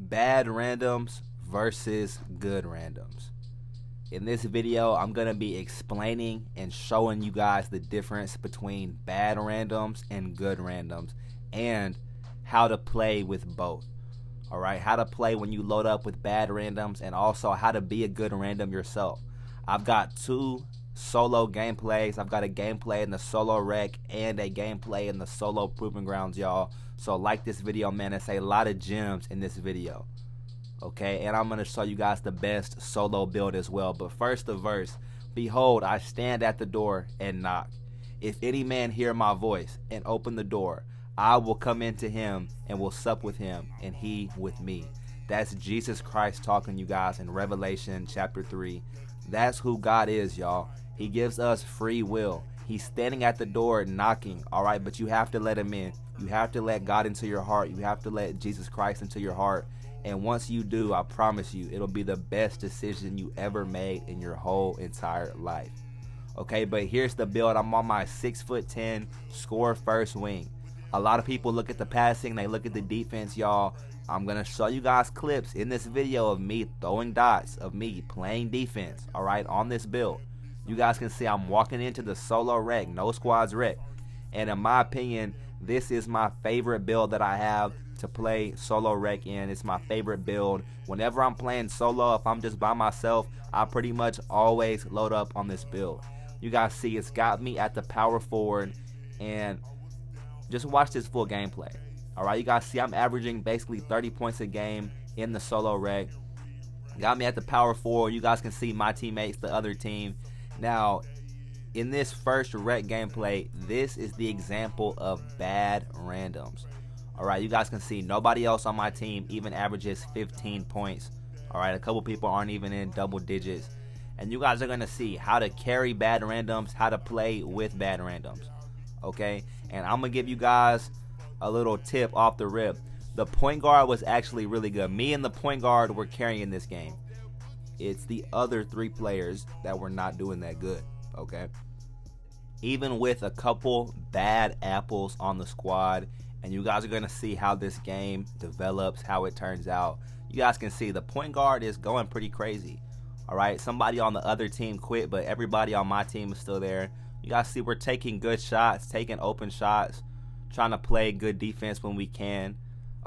bad randoms versus good randoms. In this video, I'm going to be explaining and showing you guys the difference between bad randoms and good randoms and how to play with both. Alright, how to play when you load up with bad randoms and also how to be a good random yourself. I've got two solo gameplays. I've got a gameplay in the solo rec and a gameplay in the solo proving grounds, y'all. So like this video, man. It's a lot of gems in this video. Okay, and I'm going to show you guys the best solo build as well. But first the verse. Behold, I stand at the door and knock. If any man hear my voice and open the door, I will come into him and will sup with him and he with me. That's Jesus Christ talking, you guys, in Revelation chapter 3. That's who God is, y'all. He gives us free will. He's standing at the door knocking, alright? But you have to let him in. You have to let God into your heart. You have to let Jesus Christ into your heart. And once you do, I promise you, it'll be the best decision you ever made in your whole entire life. Okay, but here's the build. I'm on my 6'10", score first wing. A lot of people look at the passing, they look at the defense, y'all. I'm going to show you guys clips in this video of me throwing dots, of me playing defense, alright, on this build. You guys can see I'm walking into the solo rec, no squads rec. And in my opinion, this is my favorite build that I have to play solo rec in. It's my favorite build. Whenever I'm playing solo, if I'm just by myself, I pretty much always load up on this build. You guys see it's got me at the power forward, and just watch this full gameplay. Alright, you guys see I'm averaging basically 30 points a game in the solo rec. Got me at the power forward. You guys can see my teammates, the other team. Now, in this first rec gameplay, this is the example of bad randoms. Alright, you guys can see nobody else on my team even averages 15 points. Alright, a couple people aren't even in double digits. And you guys are going to see how to carry bad randoms, how to play with bad randoms. Okay, and I'm going to give you guys a little tip off the rip. The point guard was actually really good. Me and the point guard were carrying this game. It's the other three players that were not doing that good. Okay, even with a couple bad apples on the squad. And you guys are going to see how this game develops, how it turns out. You guys can see the point guard is going pretty crazy. Alright, somebody on the other team quit, but everybody on my team is still there. You guys see we're taking good shots, taking open shots, trying to play good defense when we can.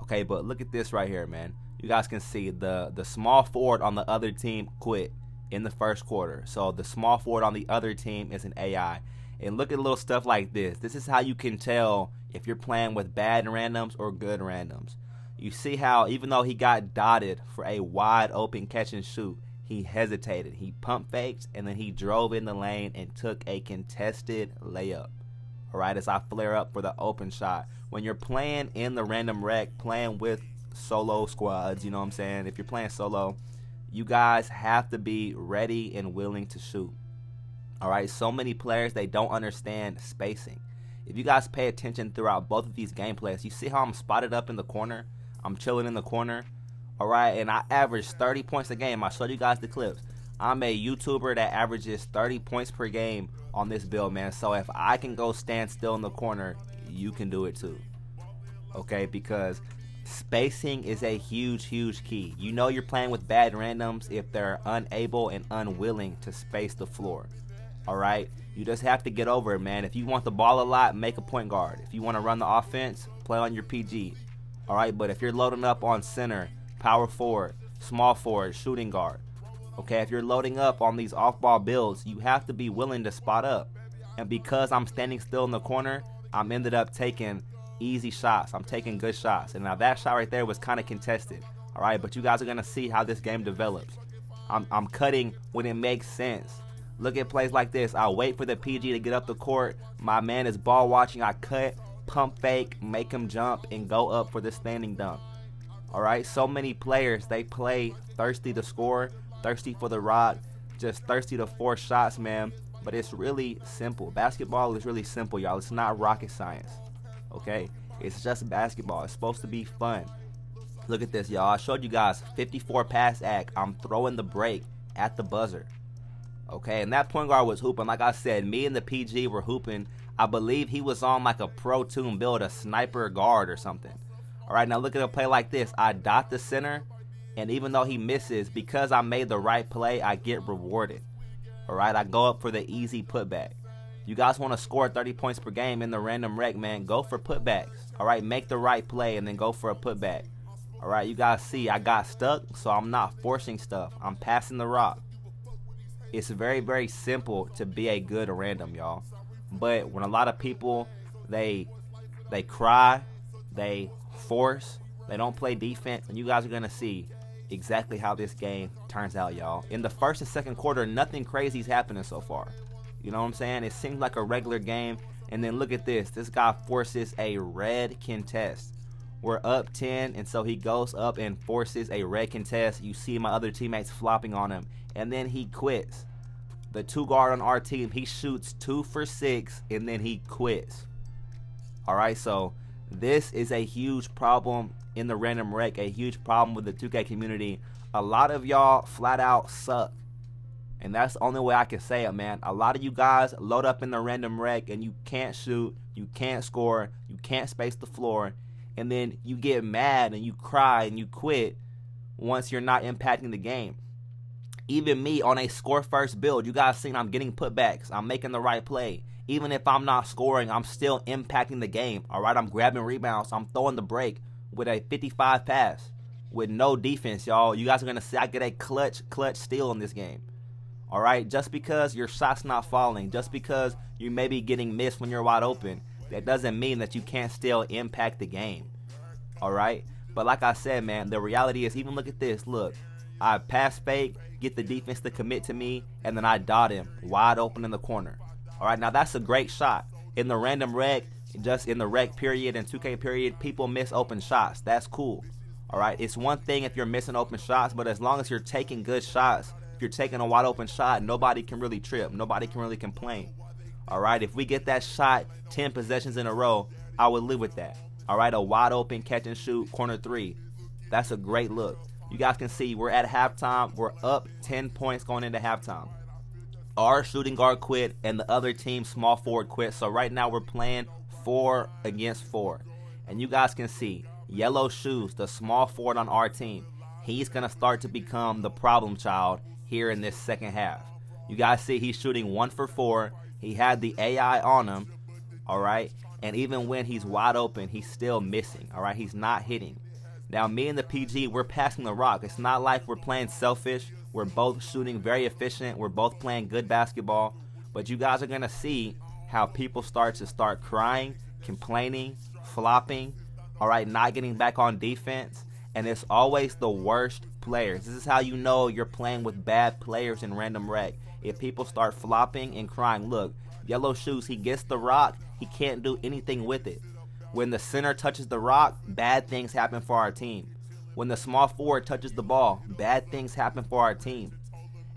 Okay, but look at this right here, man. You guys can see the small forward on the other team quit in the first quarter. So the small forward on the other team is an AI. And look at little stuff like this. This is how you can tell if you're playing with bad randoms or good randoms. You see how even though he got dotted for a wide open catch and shoot, he hesitated. He pump faked and then he drove in the lane and took a contested layup. Alright, as I flare up for the open shot. When you're playing in the random rec, playing with solo squads, you know what I'm saying? If you're playing solo, you guys have to be ready and willing to shoot. Alright, so many players, they don't understand spacing. If you guys pay attention throughout both of these gameplays, you see how I'm spotted up in the corner? I'm chilling in the corner. Alright, and I average 30 points a game. I showed you guys the clips. I'm a YouTuber that averages 30 points per game on this build, man. So if I can go stand still in the corner, you can do it too. Okay, because spacing is a huge key. You know you're playing with bad randoms if they're unable and unwilling to space the floor. Alright, you just have to get over it, man. If you want the ball a lot, make a point guard. If you want to run the offense, play on your PG. Alright, but if you're loading up on center, power forward, small forward, shooting guard, okay, if you're loading up on these off-ball builds, you have to be willing to spot up. And because I'm standing still in the corner, I'm ended up taking easy shots. I'm taking good shots. And now that shot right there was kind of contested. Alright, but you guys are going to see how this game develops. I'm cutting when it makes sense. Look at plays like this. I wait for the PG to get up the court. My man is ball watching. I cut, pump fake, make him jump, and go up for the standing dunk. Alright, so many players, they play thirsty to score, thirsty for the rock, just thirsty to force shots, man. But it's really simple. Basketball is really simple, y'all. It's not rocket science. Okay? It's just basketball. It's supposed to be fun. Look at this, y'all. I showed you guys 54 pass act. I'm throwing the break at the buzzer. Okay, and that point guard was hooping. Like I said, me and the PG were hooping. I believe he was on like a Pro Toon build, a sniper guard or something. All right, now look at a play like this. I dot the center, and even though he misses, because I made the right play, I get rewarded. All right, I go up for the easy putback. You guys want to score 30 points per game in the random rec, man, go for putbacks. All right, make the right play and then go for a putback. All right, you guys see I got stuck, so I'm not forcing stuff. I'm passing the rock. It's very, very simple to be a good random, y'all. But when a lot of people, they cry, they force, they don't play defense, and you guys are going to see exactly how this game turns out, y'all. In the first and second quarter, nothing crazy is happening so far. You know what I'm saying? It seems like a regular game, and then look at this. This guy forces a red contest. We're up 10, and so he goes up and forces a red contest. You see my other teammates flopping on him, and then he quits. The 2 guard on our team, he shoots 2 for 6, and then he quits. All right, so this is a huge problem in the random rec, a huge problem with the 2K community. A lot of y'all flat out suck, and that's the only way I can say it, man. A lot of you guys load up in the random rec, and you can't shoot, you can't score, you can't space the floor, and then you get mad and you cry and you quit once you're not impacting the game. Even me on a score first build, you guys seen I'm getting putbacks, I'm making the right play. Even if I'm not scoring, I'm still impacting the game. All right, I'm grabbing rebounds, I'm throwing the break with a 55 pass with no defense, y'all. You guys are gonna see I get a clutch steal in this game. All right, just because your shot's not falling, just because you may be getting missed when you're wide open, that doesn't mean that you can't still impact the game. All right, but like I said, man, the reality is, even look at this. Look, I pass fake, get the defense to commit to me, and then I dot him wide open in the corner. All right, now that's a great shot. In the random rec, just in the rec period and 2K period, people miss open shots. That's cool. All right, it's one thing if you're missing open shots, but as long as you're taking good shots, if you're taking a wide open shot, nobody can really trip. Nobody can really complain. All right, if we get that shot 10 possessions in a row, I would live with that. All right, a wide open catch and shoot corner 3. That's a great look. You guys can see we're at halftime. We're up 10 points going into halftime. Our shooting guard quit and the other team's small forward quit. So right now we're playing 4 against 4. And you guys can see Yellow Shoes, the small forward on our team, he's going to start to become the problem child here in this second half. You guys see he's shooting 1 for 4. He had the AI on him, all right? And even when he's wide open, he's still missing, all right? He's not hitting. Now, me and the PG, we're passing the rock. It's not like we're playing selfish. We're both shooting very efficient. We're both playing good basketball. But you guys are going to see how people start crying, complaining, flopping, all right, not getting back on defense. And it's always the worst players. This is how you know you're playing with bad players in random rec. If people start flopping and crying, look, Yellow Shoes, he gets the rock, he can't do anything with it. When the center touches the rock, bad things happen for our team. When the small forward touches the ball, bad things happen for our team.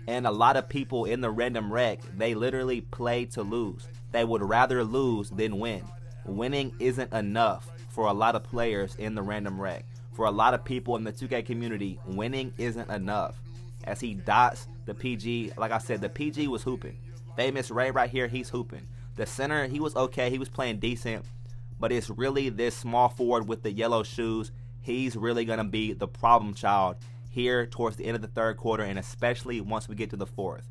And a lot of people in the random rec, they literally play to lose. They would rather lose than win. Winning isn't enough for a lot of players in the random rec. For a lot of people in the 2K community, winning isn't enough. As he dots the PG, like I said, the PG was hooping. Famous Ray right here, he's hooping. The center, he was okay, he was playing decent. But it's really this small forward with the Yellow Shoes. He's really going to be the problem child here towards the end of the third quarter, and especially once we get to the fourth.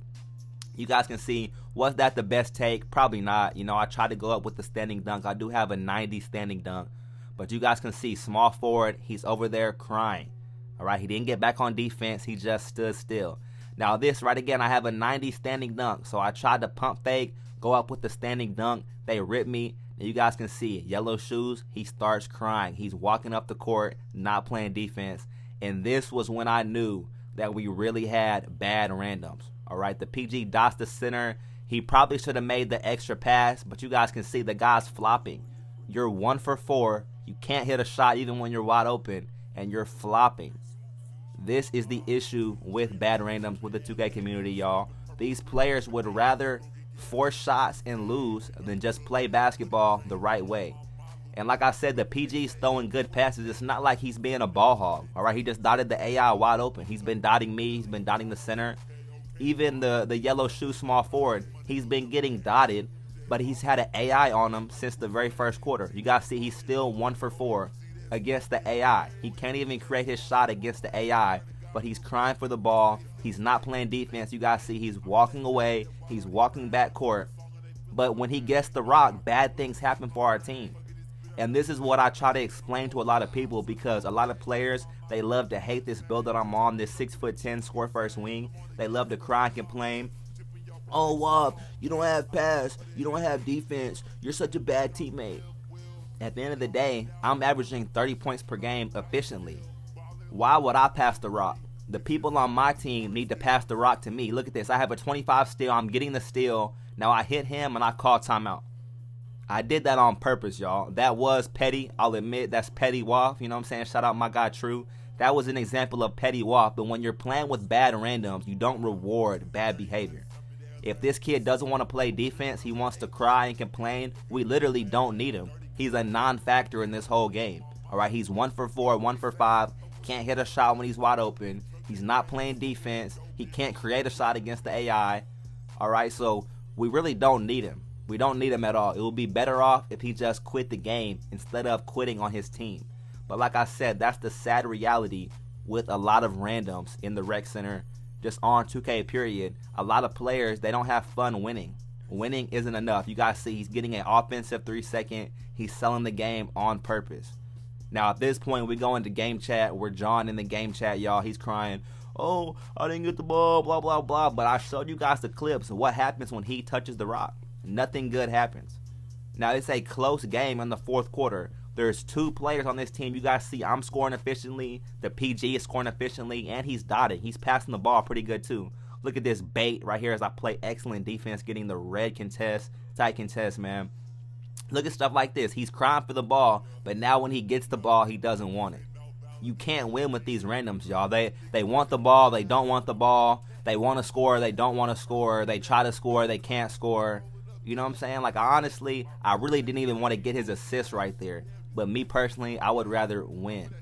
You guys can see, was that the best take? Probably not. You know, I tried to go up with the standing dunk. I do have a 90 standing dunk. But you guys can see, small forward, he's over there crying. All right, he didn't get back on defense. He just stood still. Now this, right again, I have a 90 standing dunk. So I tried to pump fake, go up with the standing dunk. They ripped me. And you guys can see, Yellow Shoes, he starts crying. He's walking up the court, not playing defense. And this was when I knew that we really had bad randoms. All right, the PG dots the center. He probably should have made the extra pass, but you guys can see the guy's flopping. You're 1 for 4. You can't hit a shot even when you're wide open, and you're flopping. This is the issue with bad randoms with the 2K community, y'all. These players would rather force shots and lose than just play basketball the right way. And like I said, the PG's throwing good passes. It's not like he's being a ball hog. All right, he just dotted the AI wide open. He's been dotting me. He's been dotting the center. Even the Yellow Shoe small forward, he's been getting dotted, but he's had an AI on him since the very first quarter. You guys see he's still 1 for 4 against the AI. He can't even create his shot against the AI, but he's crying for the ball. He's not playing defense. You guys see he's walking away. He's walking back court. But when he gets the rock, bad things happen for our team. And this is what I try to explain to a lot of people, because a lot of players, they love to hate this build that I'm on, this 6'10" score first wing. They love to cry and complain. Oh, Wop, you don't have pass. You don't have defense. You're such a bad teammate. At the end of the day, I'm averaging 30 points per game efficiently. Why would I pass the rock? The people on my team need to pass the rock to me. Look at this. I have a 25 steal. I'm getting the steal. Now I hit him and I call timeout. I did that on purpose, y'all. That was petty. I'll admit that's petty Woff. You know what I'm saying? Shout out my guy True. That was an example of petty Woff. But when you're playing with bad randoms, you don't reward bad behavior. If this kid doesn't want to play defense, he wants to cry and complain, we literally don't need him. He's a non-factor in this whole game. All right, he's 1 for 4, 1 for 5. Can't hit a shot when he's wide open. He's not playing defense. He can't create a shot against the AI. All right, so we really don't need him. We don't need him at all. It would be better off if he just quit the game instead of quitting on his team. But like I said, that's the sad reality with a lot of randoms in the rec center, just on 2K period. A lot of players, they don't have fun winning. Winning isn't enough. You guys see he's getting an offensive 3-second. He's selling the game on purpose. Now at this point, we go into game chat. We're John in the game chat, y'all. He's crying, oh, I didn't get the ball, blah, blah, blah. But I showed you guys the clips of what happens when he touches the rock. Nothing good happens. Now it's a close game in the fourth quarter. There's 2 players on this team. You guys see I'm scoring efficiently. The PG is scoring efficiently. And he's dotting. He's passing the ball pretty good too. Look at this bait right here as I play excellent defense, getting the red contest, tight contest, man. Look at stuff like this. He's crying for the ball, but now when he gets the ball, he doesn't want it. You can't win with these randoms, y'all. They want the ball. They don't want the ball. They want to score. They don't want to score. They try to score. They can't score. You know what I'm saying? Like, honestly, I really didn't even want to get his assist right there. But me personally, I would rather win.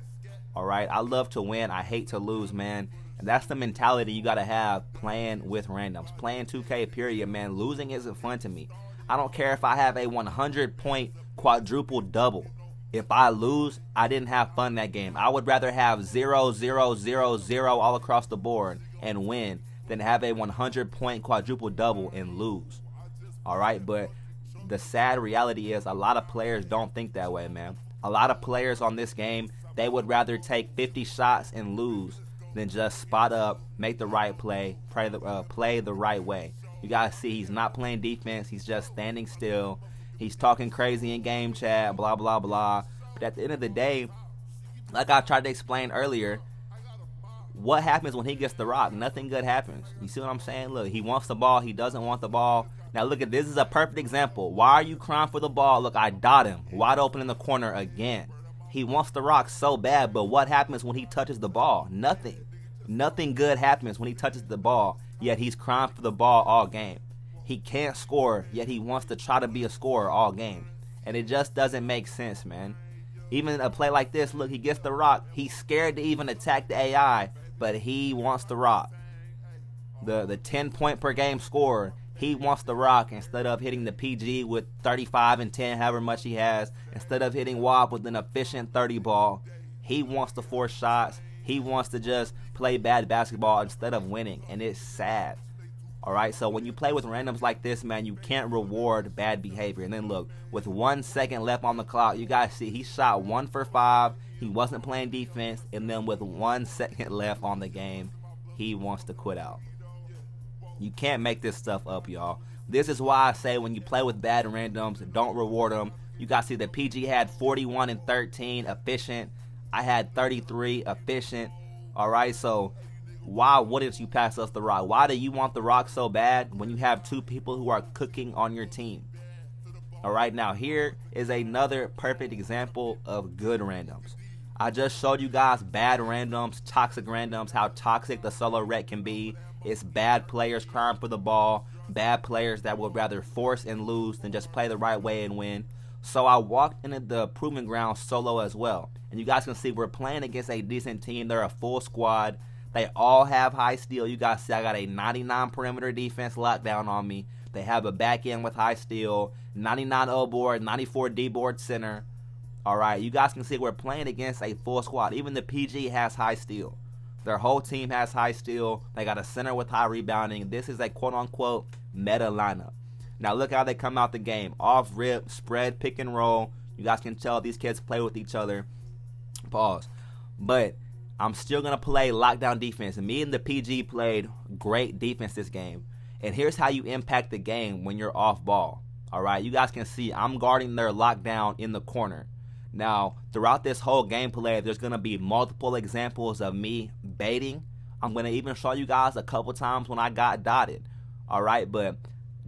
All right? I love to win. I hate to lose, man. And that's the mentality you got to have playing with randoms. Playing 2K, period, man. Losing isn't fun to me. I don't care if I have a 100-point quadruple double. If I lose, I didn't have fun that game. I would rather have 0, 0, 0, 0 all across the board and win than have a 100-point quadruple double and lose. All right, but the sad reality is a lot of players don't think that way, man. A lot of players on this game, they would rather take 50 shots and lose than just spot up, make the right play, play the right way. You guys see he's not playing defense. He's just standing still. He's talking crazy in game chat, blah, blah, blah. But at the end of the day, like I tried to explain earlier, what happens when he gets the rock? Nothing good happens. You see what I'm saying? Look, he wants the ball. He doesn't want the ball. Now look at this. Is a perfect example. Why are you crying for the ball? Look, I dot him. Wide open in the corner again. He wants the rock so bad, but what happens when he touches the ball? Nothing. Nothing good happens when he touches the ball, yet he's crying for the ball all game. He can't score, yet he wants to try to be a scorer all game. And it just doesn't make sense, man. Even a play like this, look, he gets the rock. He's scared to even attack the AI, but he wants the rock. The 10-point per game scorer, he wants the rock instead of hitting the PG with 35 and 10, however much he has. Instead of hitting Wob with an efficient 30 ball, he wants to force shots. He wants to just play bad basketball instead of winning, and it's sad. All right, so when you play with randoms like this, man, you can't reward bad behavior. And then look, with 1 second left on the clock, you guys see he shot 1 for 5. He wasn't playing defense, and then with 1 second left on the game, he wants to quit out. You can't make this stuff up, y'all. This is why I say when you play with bad randoms, don't reward them. You guys see that PG had 41 and 13 efficient. I had 33 efficient. All right, so why wouldn't you pass us the rock? Why do you want the rock so bad when you have 2 people who are cooking on your team? All right, now here is another perfect example of good randoms. I just showed you guys bad randoms, toxic randoms, how toxic the solo rec can be. It's bad players crying for the ball, bad players that would rather force and lose than just play the right way and win. So I walked into the proving ground solo as well. And you guys can see we're playing against a decent team. They're a full squad. They all have high steal. You guys see I got a 99 perimeter defense lockdown on me. They have a back end with high steal, 99 O board, 94 D board center. All right, you guys can see we're playing against a full squad. Even the PG has high steal. Their whole team has high steal. They got a center with high rebounding. This is a quote-unquote meta lineup. Now look how they come out the game. Off rip, spread, pick and roll. You guys can tell these kids play with each other. Pause. But I'm still going to play lockdown defense. Me and the PG played great defense this game. And here's how you impact the game when you're off ball. All right, you guys can see I'm guarding their lockdown in the corner. Now, throughout this whole gameplay, there's going to be multiple examples of me baiting. I'm going to even show you guys a couple times when I got dotted. All right, but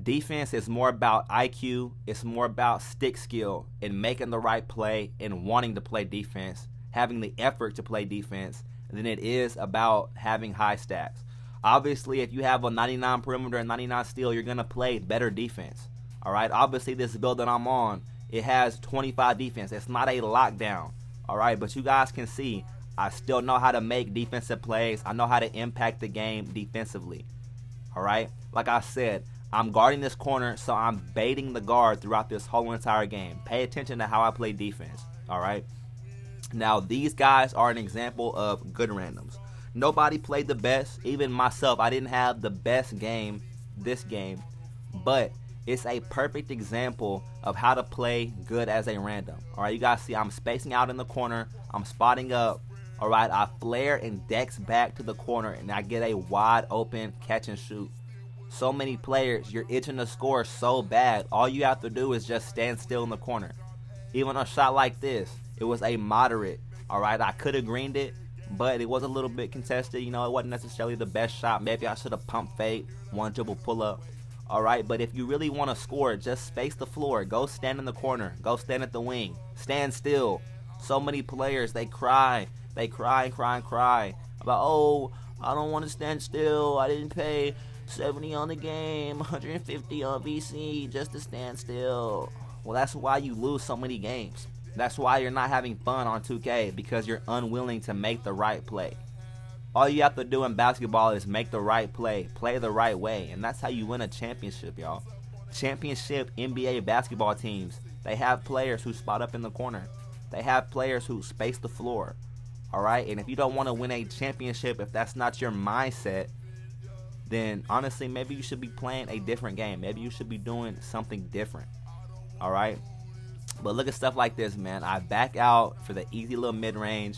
defense is more about IQ. It's more about stick skill and making the right play and wanting to play defense, having the effort to play defense, than it is about having high stats. Obviously, if you have a 99 perimeter and 99 steal, you're going to play better defense. All right, obviously this build that I'm on, it has 25 defense. It's not a lockdown. All right, but you guys can see I still know how to make defensive plays. I know how to impact the game defensively. All right, like I said, I'm guarding this corner, so I'm baiting the guard throughout this whole entire game. Pay attention to how I play defense. All right, now these guys are an example of good randoms. Nobody played the best, even myself. I didn't have the best game this game, but it's a perfect example of how to play good as a random. All right, you guys see I'm spacing out in the corner. I'm spotting up. All right, I flare and dex back to the corner, and I get a wide open catch and shoot. So many players, you're itching to score so bad. All you have to do is just stand still in the corner. Even a shot like this, it was a moderate. All right, I could have greened it, but it was a little bit contested. You know, it wasn't necessarily the best shot. Maybe I should have pump fake, one dribble pull up. All right, but if you really want to score, just space the floor. Go stand in the corner. Go stand at the wing. Stand still. So many players, they cry. They cry and cry and cry about, oh, I don't want to stand still. I didn't pay 70 on the game, 150 on VC just to stand still. Well, that's why you lose so many games. That's why you're not having fun on 2K, because you're unwilling to make the right play. All you have to do in basketball is make the right play the right way, and that's how you win a championship, y'all. Championship NBA basketball teams, they have players who spot up in the corner. They have players who space the floor, all right? And if you don't want to win a championship, if that's not your mindset, then honestly, maybe you should be playing a different game. Maybe you should be doing something different, all right? But look at stuff like this, man. I back out for the easy little mid-range.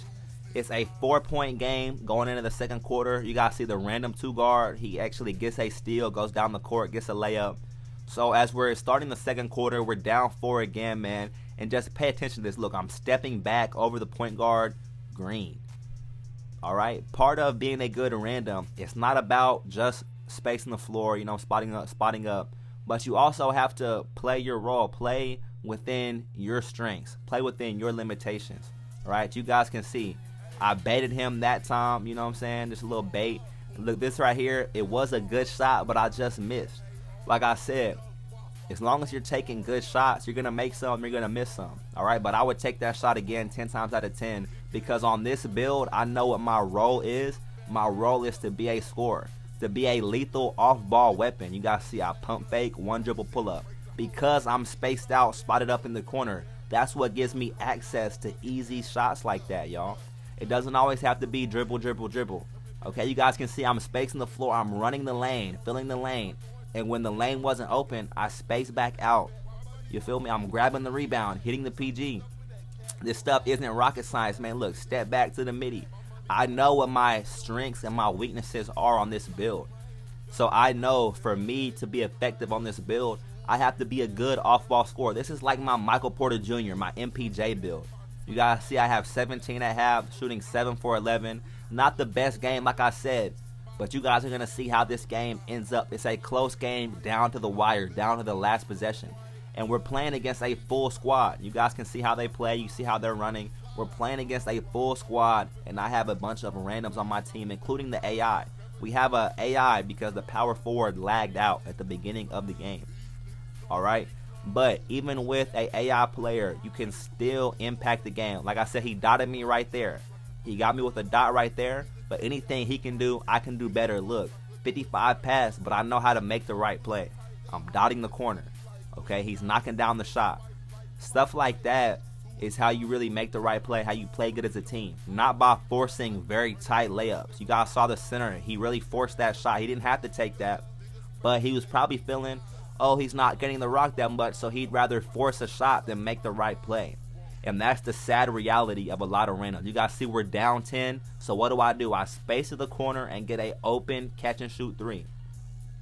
It's a 4-point game going into the second quarter. You guys see the random 2 guard. He actually gets a steal, goes down the court, gets a layup. So as we're starting the second quarter, we're down 4 again, man. And just pay attention to this. Look, I'm stepping back over the point guard, green. All right. Part of being a good random, it's not about just spacing the floor, you know, spotting up. But you also have to play your role. Play within your strengths. Play within your limitations. All right. You guys can see I baited him that time, you know what I'm saying? Just a little bait. Look, this right here, it was a good shot, but I just missed. Like I said, as long as you're taking good shots, you're going to make some, you're going to miss some. All right, but I would take that shot again 10 times out of 10, because on this build, I know what my role is. My role is to be a scorer, to be a lethal off-ball weapon. You guys see I pump fake, 1 dribble pull up. Because I'm spaced out, spotted up in the corner, that's what gives me access to easy shots like that, y'all. It doesn't always have to be dribble, dribble, dribble. Okay, you guys can see I'm spacing the floor. I'm running the lane, filling the lane. And when the lane wasn't open, I space back out. You feel me? I'm grabbing the rebound, hitting the PG. This stuff isn't rocket science, man. Look, step back to the midi. I know what my strengths and my weaknesses are on this build. So I know for me to be effective on this build, I have to be a good off-ball scorer. This is like my Michael Porter Jr., my MPJ build. You guys see I have 17 at half, shooting 7 for 11. Not the best game, like I said, but you guys are going to see how this game ends up. It's a close game down to the wire, down to the last possession. And we're playing against a full squad. You guys can see how they play. You see how they're running. We're playing against a full squad, and I have a bunch of randoms on my team, including the AI. We have a AI because the power forward lagged out at the beginning of the game. All right? But even with a AI player, you can still impact the game. Like I said, he dotted me right there. He got me with a dot right there. But anything he can do, I can do better. Look, 55 pass, but I know how to make the right play. I'm dotting the corner. Okay, he's knocking down the shot. Stuff like that is how you really make the right play, how you play good as a team. Not by forcing very tight layups. You guys saw the center. He really forced that shot. He didn't have to take that, but he was probably feeling, oh, he's not getting the rock that much, so he'd rather force a shot than make the right play. And that's the sad reality of a lot of randoms. You guys see we're down 10, so what do? I space to the corner and get a open catch and shoot three.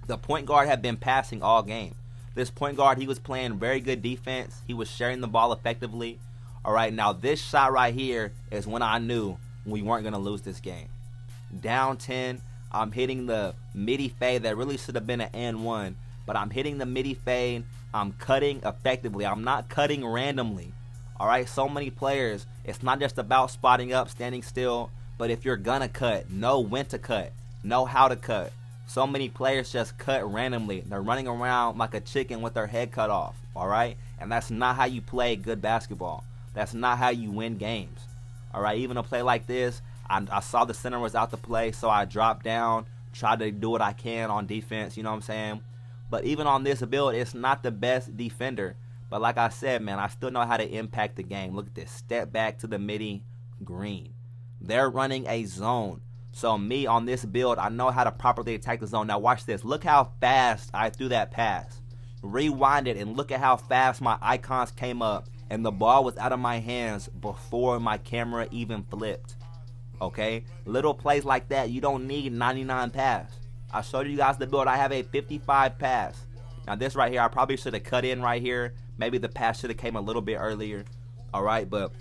The point guard had been passing all game. This point guard, he was playing very good defense. He was sharing the ball effectively. All right, now this shot right here is when I knew we weren't going to lose this game. Down 10, I'm hitting the midi fade that really should have been an and one, but I'm hitting the midi fade. I'm cutting effectively. I'm not cutting randomly. All right, so many players, it's not just about spotting up, standing still, but if you're gonna cut, know when to cut, know how to cut. So many players just cut randomly. They're running around like a chicken with their head cut off, all right? And that's not how you play good basketball. That's not how you win games, all right? Even a play like this, I saw the center was out to play, so I dropped down, tried to do what I can on defense, you know what I'm saying? But even on this build, it's not the best defender. But like I said, man, I still know how to impact the game. Look at this. Step back to the midi green. They're running a zone. So me on this build, I know how to properly attack the zone. Now watch this. Look how fast I threw that pass. Rewind it and look at how fast my icons came up. And the ball was out of my hands before my camera even flipped. Okay? Little plays like that, you don't need 99 pass. I showed you guys the build. I have a 55 pass. Now this right here, I probably should have cut in right here. Maybe the pass should have came a little bit earlier. Alright, but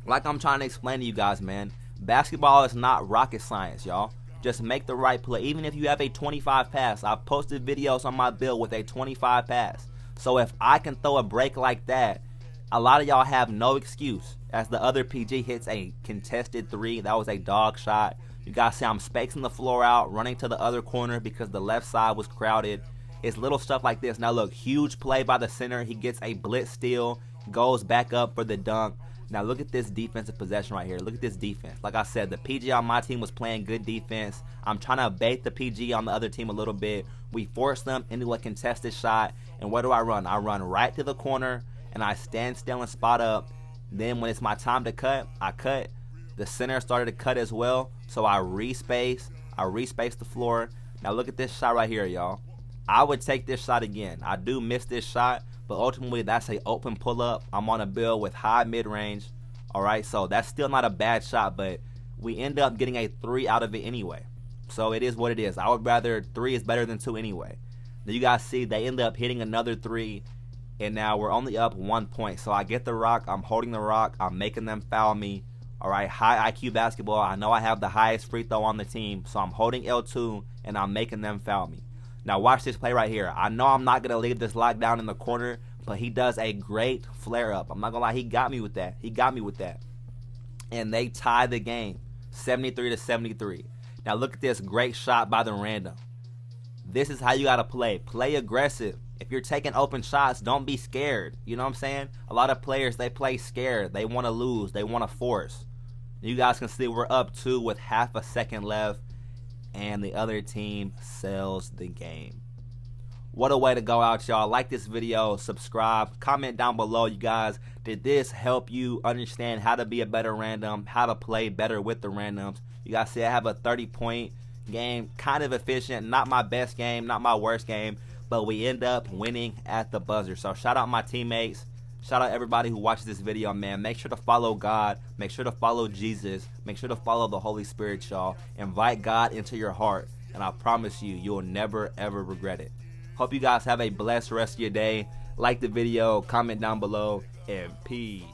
like I'm trying to explain to you guys, man, basketball is not rocket science, y'all. Just make the right play. Even if you have a 25 pass, I've posted videos on my build with a 25 pass. So if I can throw a break like that, a lot of y'all have no excuse. As the other PG hits a contested three, that was a dog shot. You guys see I'm spacing the floor out, running to the other corner because the left side was crowded. It's little stuff like this. Now look, huge play by the center. He gets a blitz steal, goes back up for the dunk. Now look at this defensive possession right here. Look at this defense. Like I said, the PG on my team was playing good defense. I'm trying to bait the PG on the other team a little bit. We force them into a contested shot. And what do? I run right to the corner, and I stand still and spot up. Then when it's my time to cut, I cut. The center started to cut as well, so I respace the floor. Now look at this shot right here, y'all. I would take this shot again. I do miss this shot, but ultimately that's an open pull-up. I'm on a build with high mid-range. All right, so that's still not a bad shot, but we end up getting a 3 out of it anyway. So it is what it is. I would rather 3 is better than 2 anyway. Now you guys see they end up hitting another 3, and now we're only up 1 point. So I get the rock. I'm holding the rock. I'm making them foul me. All right, high IQ basketball. I know I have the highest free throw on the team, so I'm holding L2, and I'm making them foul me. Now watch this play right here. I know I'm not going to leave this lockdown in the corner, but he does a great flare up. I'm not going to lie, he got me with that. And they tie the game, 73-73. Now look at this great shot by the random. This is how you got to play. Play aggressive. If you're taking open shots, don't be scared. You know what I'm saying? A lot of players, they play scared. They want to lose. They want to force. You guys can see we're up 2 with half a second left, and the other team sells the game. What a way to go out, y'all. Like this video, subscribe, comment down below, you guys. Did this help you understand how to be a better random, how to play better with the randoms? You guys see I have a 30-point game, kind of efficient, not my best game, not my worst game, but we end up winning at the buzzer. So shout out my teammates. Shout out everybody who watches this video, man. Make sure to follow God. Make sure to follow Jesus. Make sure to follow the Holy Spirit, y'all. Invite God into your heart, and I promise you, you'll never, ever regret it. Hope you guys have a blessed rest of your day. Like the video, comment down below, and peace.